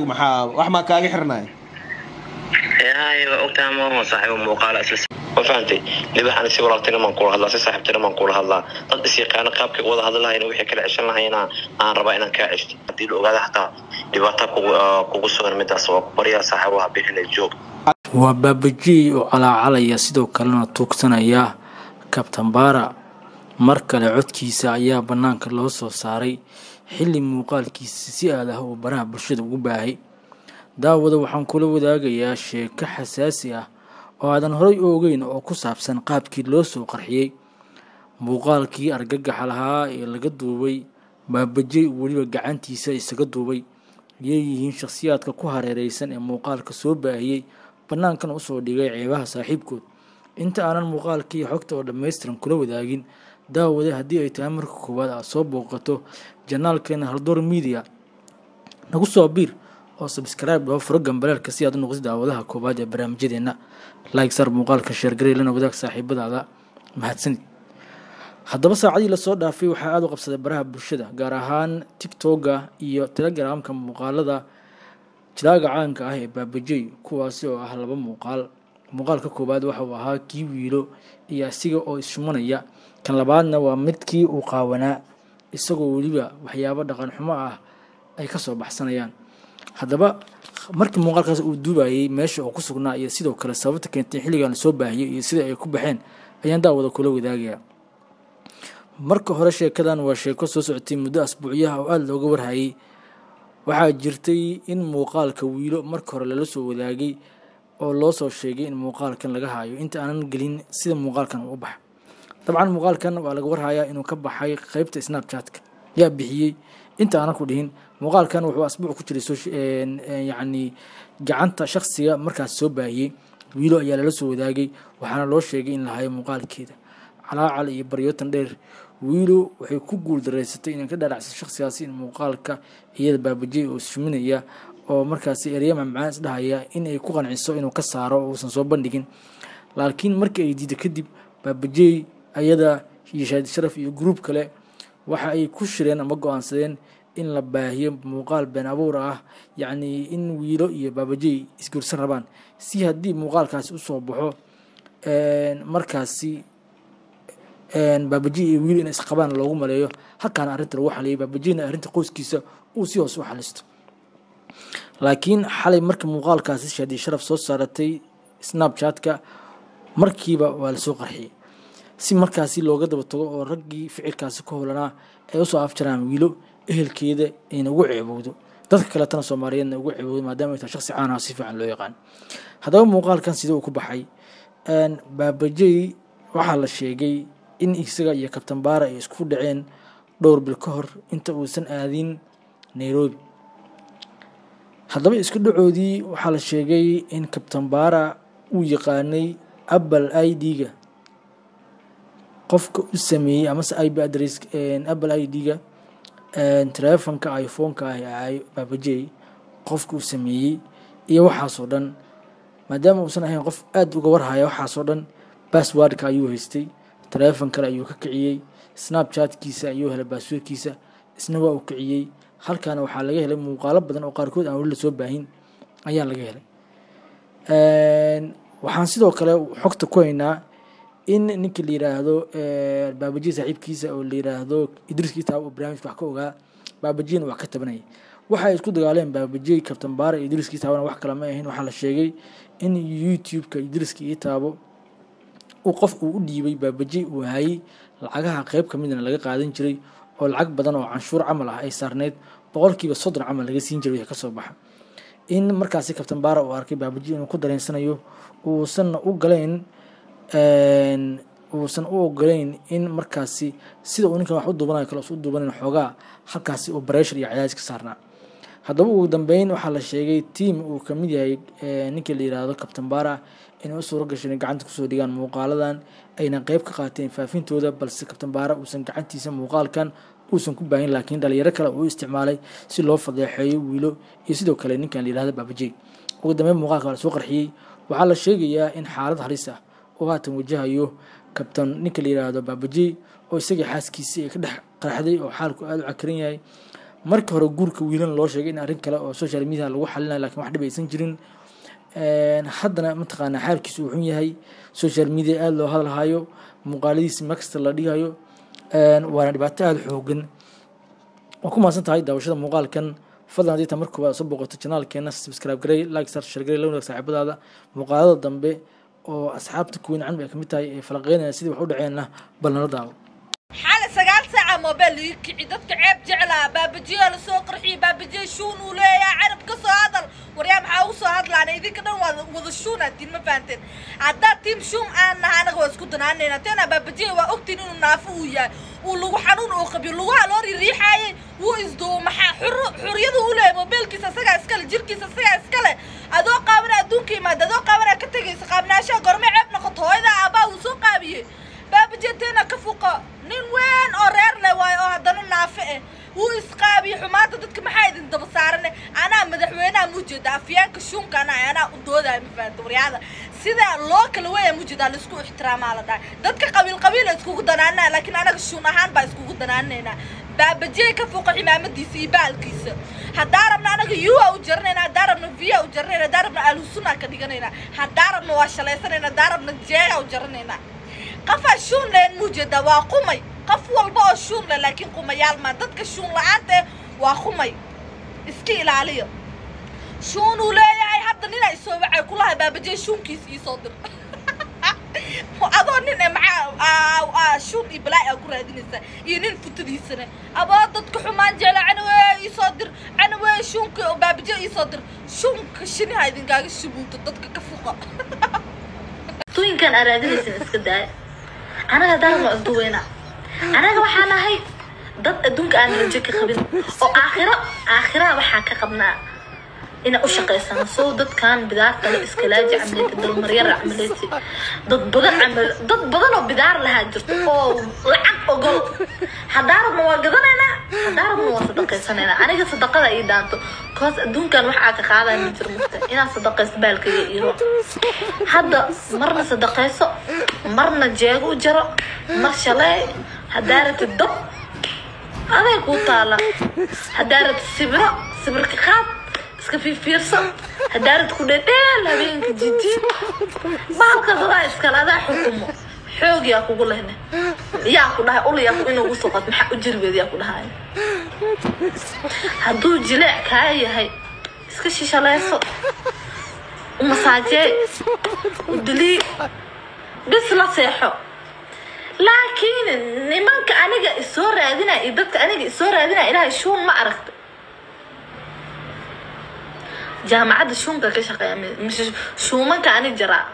maxaa wax ma kaaga xirnay ogtahay ma saaxiib muuqaal asas وفهمتي اللي بحنا سي ولاتنا ما نقول هذا صاحبتنا ما نقول هذا ضد سيقانا قابك وضع هذا الله وحي كلا عشان لهينا aan raba inaan ka cishto hadii la ogaado xataa dhibaato kugu soo midaas oo bariya saaxiibaha bixinay joog waa Babaji oo calaalaya sidoo kalena tuugsanaya Kabtan Bara mar kale codkiisa ayaa banaanka loo soo saaray xilli muuqaalkiisa si aad ah oo baraha bulshada ugu baahay daawada waxaan kula wadaagayaa sheeko xasaasi ah oo aadan horay ogeyn oo ku saabsan qaabkii loo soo qarxiyay muuqaalkii argagaxa lahaa ee laga duubay Babaji waliba gacantiisa isaga duubay yeeyihiin shakhsiyaadka ku hareeraysan ee muuqaalka soo baahiyay banaankan u soo dhigay ceebaha saaxiibkood inta aanan muuqaalkii xogta oo dhameystiran kula wadaagin daawada haddii ay tahay marka koowaad aad soo booqato janaalkeena Haldoor Media nagu soo biir oo subscribe oo furo gambalaalka si aad u noqoto daawadaha koowaad ee barnaamijyadeena like sar muuqaalka share gareey lana wadaag saaxiibadaada mahadsanid haddaba saacadii la soo dhaafay waxa aad u qabsaday baraha bulshada gaar ahaan TikTok iyo Telegramka muuqaalada jiraaga caanka ah ee Babaji kuwaas oo ah laba muuqaalka koowaad waxa uu ahaa kii wiilo iyo asiga oo ishumanaya kan labaadna waa midkii uu qaawanaa isagoo waliba waxyaabo dhaqan xumo ah ay ka soo baxsanayaan haddaba markii muuqaalkaas uu duubayay meesha uu ku sugnaa iyo sidoo kale sababta keentay xilligan soo baahiyay iyo sida ay ku baxeen ayaan daawada kula wadaagayaa marka hore sheekadan waa sheeko soo socotay muddo asbuuciyaha oo aad looga warhayay waxaa jirtay in muuqaalka wiilo marka hore lala soo wadaagay oo loo soo sheegay in muuqaalkan laga hayo inta aanan gelin sida muuqaalkan u baxay dabcan muuqaalkan waa laga warhayaa inuu ka baxay qaybta Snapchat-ka yaa bixiyay inta aanan ku dhihin muuqaalkan wuxuu asbuuc ku jiray yani gacanta shakhsiga markaas soo baahiyay wiilo ayaa lala soo wadaagay waxaana loo sheegay in la hayo muuqaalkeeda calaacal iyo baryootan dheer wiilo waxay ku guuldareysatay in ka dhalacsan shakhsigaasi in muuqaalka iyada Babaji oo shuminaya oo markaas ereyama macaan isdhahaya in ay ku qanciso inuu ka saaro oo uusan soo bandhigin laakiin markii ay diiday kadib Babaji ayada iyo Shaadi Sharaf iyo group kale waxa ay ku shireen ama go'aansadeen in la baahiyo muuqaal been abuur ah yani in wiilo iyo Babaji isguursan rabaan si hadii muuqaalkaasi u soo baxo markaasi Babaji iyo wiilo in isqabaan loogu maleeyo halkaan arinta lagu xaliyay Babajina arinta qoyskiisa uu si hoos u xalisto laakiin xalay markii muuqaalkaasi Shaadi Sharaf soo saaratay Snapchat-ka markiiba waa la soo qarxiyay si markaasi looga daba tago oo raggii ficilkaasi ku howlanaa ay u soo afjaraan wiilo ehelkeeda in ugu ceebowdo dadka kale tan Soomaaliyeedna ugu ceebowdo maadaama ay tahay shakhsi caan ah si fiican loo yaqaan haddaba muuqaalkan sidoo uu ku baxay Babaji waxa la sheegay in isaga iyo Kabtan Bara ay isku dhaceen dhowr bil ka hor inta uusan aadin Nairobi haddaba isku dhacoodii waxa la sheegay in Kabtan Bara uu yaqaanay Apple ID-ga qofka u sameeyay ama IP address Apple ID-ga telefonka iPhone-ka ay Babaji qofka u sameeyay iyo waxa soo dhan maadaama uusan ahayn qof aad uga warhaya waxa soo dhan password-ka ayuu haystay telefoon kale ayuu ka kiciyay Snapchat-kiisa ayuu helay password-kiisa isna waa uu kiciyay halkaana waxa laga helay muuqaalo badan oo qaarkood aan wali la soo baahin ayaa laga helay waxaan sidoo kale xogta ku haynaa in ninka la yiraahdo Babaji saaxiibkiisa oo la yiraahdo Idris Kitaab oo barnaamijka wax ka ogaa Babajina wax ka tabanay waxa isku dagaaleen Babaji Kabtan Bara iyo Idris Kitaab wax kala ma ahayn waxa la sheegay in YouTube-ka Idris Kitaab uu qof u dhiibay Babaji uu hayay lacagaha qayb kamidna laga qaadan jiray oo lacag badan oo canshuur camal ah ay saarneed 30% camal laga siin jiray ka soo baxa in markaasi Kabtan Bara uu arkay Babaji inuu ku dareensanayo uusan u ogolayn in markaasi sida uu ninkan wax u duubanayo kala soo duubanin xogaa halkaasi oo pressure iyo cadaadis ka saarnaa haddaba ugu dambeyn waxa la sheegay team uu kamid yahay ninka la yiraahdo Kabtan Bara inuu soo gashay gacanta ku soo dhigaan muuqaaladan ayna qayb ka qaateen faafintooda balse Kabtan Bara uusan gacantiisa muuqaalkan uusan ku baahin laakiin dhalinyaro kale uu isticmaalay si loo fadeexeeyo wiilo iyo sidoo kale ninkan la yiraahdo Babaji ugu dambeyn muuqaalka la soo qarxiyay waxa la sheegayaa in xaalad halis ah oo haatan wajahayo Kabtan ninka la yiraahdo Babaji oo isaga xaaskiisa ay ka dhex qarxday oo xaalku aad u cakran yahay markii hore guurka wiilan loo sheegay in arrin kale oo social media lagu xalinayo laakiin wax dhib aysan jirin haddana mataqaanaa xaalkiisu wuxuu yahay social media aad loo hadalhayo muuqaaladiisa makasta la dhigayo waana dhibaato aad xoogan oo ku maasan tahay daawashada muuqaalkan fadlan haddii taa markuu soo boqoto channelkeena subscribe garay like share garay la wadaag saaxiibadaada muuqaalada dambe oo asxaabta kuweyn can bay kamid tahay ee falaqeynaya sidii wax u dhaceenna bal nala daawo حال سجال ساعة موبايل عدتك عيب جعلها بابجي على سوق رحي بابجي شون ولا يا عرب قصة هذا وريام حاوس هذا لأن إذا كنا وضشونا تيم ما فهمتين عدات تيم شوم أنا غوز كنت أنا تنا بابجي وأكتين ونافويا ولو حنون أخبي لو على الريحة وإزدو محا حرية ولا موبايل كيسة سجى إسكال جير كيسة سجى إسكال أذوق قابنا دونكي ما ذوق قابنا كتجي سقابنا شا قرمي عبنا خطوة هذا أبا وسوق أبيه بابجي تنا كفوقة nin weyn oo reer leh waayo oo haddana naafice wuu isqaabiyo xumaanta dadka maxay idin daba saarane anaa madaxweynaha mujeeda afyaanka shuunka anaa u doodayo ma fahanto waryaada sida loo kala weeya mujeeda la isku ixtiraamaa la dhahay dadka qabiil iskugu danaanaa laakiin anaga shuun ahaan baa iskugu danaanaynaa baabajey ka fooqa cimaamadiisa iyo baalkiisa haddaa rabna anaga yuwa u jaranaynaa haddaa rabna viya u jaranaynaa haddaa rabna alhusuna ka dhiganaynaa haddaa rabna waa shalaysanayna haddaa rabna jeega u jaranaynaa قف شون لين موجود واقومي قف والبا شون لكن قوميال ما دتك شون لعنته واقومي اسكيل عليه شون ولا يا حتى نينا يسوي كلها بابجي شون كيس يصدر اظن ان مع شون ابلاء اقول هذه ينين فتدي سنه ابا دتك حمان جل عنوي يصدر عنوي شون بابجي يصدر شون كشني هايدين قاق شبوت دتك كفوقه توين كان ارادين اسكداي أنا دار ما أدوينا أنا وحنا هاي ضد أدونك أنا رجيك خبين أو آخرة وحكي خبنا إن أشقى سنة صودت كان بدار تلا إسكلاج عملية ضد مريرة عمليتي ضد بدل بدار لها جرت أو لعب أقول هدار مواجدنا هدار مواصدق سنة أنا جت صدقة إيدانتو كاس أدون كان وحكي خالد من جرمته إنا صدقة سبالك يروح هذا مرنا صدقة سو مرنا جاء وجرى مرشلي هدارة الدب أنا يقول طالع هدارة سبر كخاب اسكفي فيرسا هدارة كودة لابين كجيجي بالك ضاع اسكالا حكمه حوق ياكو قول هنا ياكو لها قول ياكو إنه وسقط محق جربي ياكو لها هدو جلاء كاي هاي اسكشي شلايسو ومساجي ودلي بس لا صيحو لكن نمانك أنا الصورة هذينا إدتك أنا الصورة هذينا إلها شون ما عرفت جامعة شون كشقة مش شو ما كان جرا